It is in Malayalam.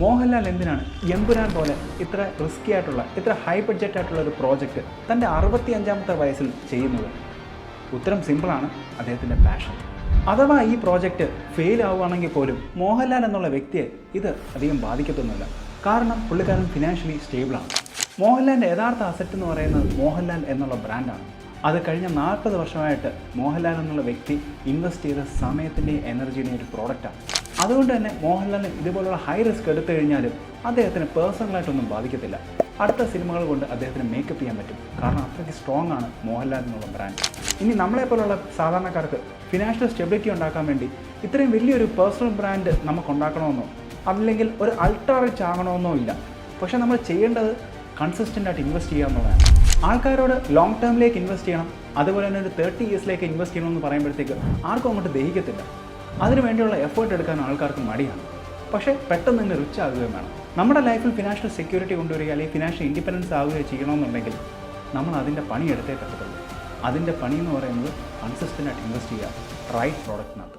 മോഹൻലാൽ എന്തിനാണ് എമ്പുരാൻ പോലെ ഇത്ര റിസ്കി ആയിട്ടുള്ള ഇത്ര ഹൈ ബഡ്ജറ്റ് ആയിട്ടുള്ള ഒരു പ്രോജക്റ്റ് തൻ്റെ 65ാമത്തെ വയസ്സിൽ ചെയ്യുന്നത്? ഉത്തരം സിമ്പിളാണ്, അദ്ദേഹത്തിൻ്റെ പാഷൻ. അഥവാ ഈ പ്രോജക്റ്റ് ഫെയിൽ ആവുകയാണെങ്കിൽ പോലും മോഹൻലാൽ എന്നുള്ള വ്യക്തിയെ ഇത് അധികം ബാധിക്കത്തൊന്നുമില്ല. കാരണം പുള്ളിക്കാരൻ ഫിനാൻഷ്യലി സ്റ്റേബിളാണ്. മോഹൻലാലിൻ്റെ യഥാർത്ഥ അസറ്റ് എന്ന് പറയുന്നത് മോഹൻലാൽ എന്നുള്ള ബ്രാൻഡാണ്. അത് കഴിഞ്ഞ 40 വർഷമായിട്ട് മോഹൻലാൽ എന്നുള്ള വ്യക്തി ഇൻവെസ്റ്റ് ചെയ്ത സമയത്തിൻ്റെയും എനർജിയുടെയും ഒരു പ്രോഡക്റ്റാണ്. അതുകൊണ്ട് തന്നെ മോഹൻലാലിന് ഇതുപോലുള്ള ഹൈ റിസ്ക് എടുത്തു കഴിഞ്ഞാലും അദ്ദേഹത്തിന് പേഴ്സണലായിട്ടൊന്നും ബാധിക്കത്തില്ല. അടുത്ത സിനിമകൾ കൊണ്ട് അദ്ദേഹത്തിന് മേക്കപ്പ് ചെയ്യാൻ പറ്റും. കാരണം അത്രയ്ക്ക് സ്ട്രോങ് ആണ് മോഹൻലാൽ എന്നുള്ള ബ്രാൻഡ്. ഇനി നമ്മളെപ്പോലുള്ള സാധാരണക്കാർക്ക് ഫിനാൻഷ്യൽ സ്റ്റെബിലിറ്റി ഉണ്ടാക്കാൻ വേണ്ടി ഇത്രയും വലിയൊരു പേഴ്സണൽ ബ്രാൻഡ് നമുക്ക് ഉണ്ടാക്കണമെന്നോ അല്ലെങ്കിൽ ഒരു അൾട്രാ റിച്ച് ആകണമെന്നോ ഇല്ല. പക്ഷേ നമ്മൾ ചെയ്യേണ്ടത് കൺസിസ്റ്റൻ്റ് ആയിട്ട് ഇൻവെസ്റ്റ് ചെയ്യുക എന്നുള്ളതാണ്. ആൾക്കാരോട് ലോങ് ടേമിലേക്ക് ഇൻവെസ്റ്റ് ചെയ്യണം, അതുപോലെ തന്നെ ഒരു 30 ഇയേഴ്സിലേക്ക് ഇൻവെസ്റ്റ് ചെയ്യണമെന്ന് പറയുമ്പോഴത്തേക്ക് ആർക്കും അങ്ങോട്ട് ദഹിക്കത്തില്ല. അതിനു വേണ്ടിയുള്ള എഫേർട്ട് എടുക്കാൻ ആൾക്കാർക്ക് മടിയാണ്. പക്ഷേ പെട്ടെന്ന് തന്നെ റിച്ച് ആകുകയും വേണം. നമ്മുടെ ലൈഫിൽ ഫിനാൻഷ്യൽ സെക്യൂരിറ്റി കൊണ്ടുവരിക അല്ലെങ്കിൽ ഫിനാൻഷ്യൽ ഇൻഡിപെൻഡൻസ് ആവുകയോ ചെയ്യണമെന്നുണ്ടെങ്കിൽ നമ്മൾ അതിൻ്റെ പണി എടുത്തേ പറ്റത്തുള്ളൂ. അതിൻ്റെ പണി എന്ന് പറയുന്നത് കൺസിസ്റ്റൻ്റ് ആയിട്ട് ഇൻവെസ്റ്റ് ചെയ്യുക റൈറ്റ് പ്രോഡക്റ്റിനകത്ത്.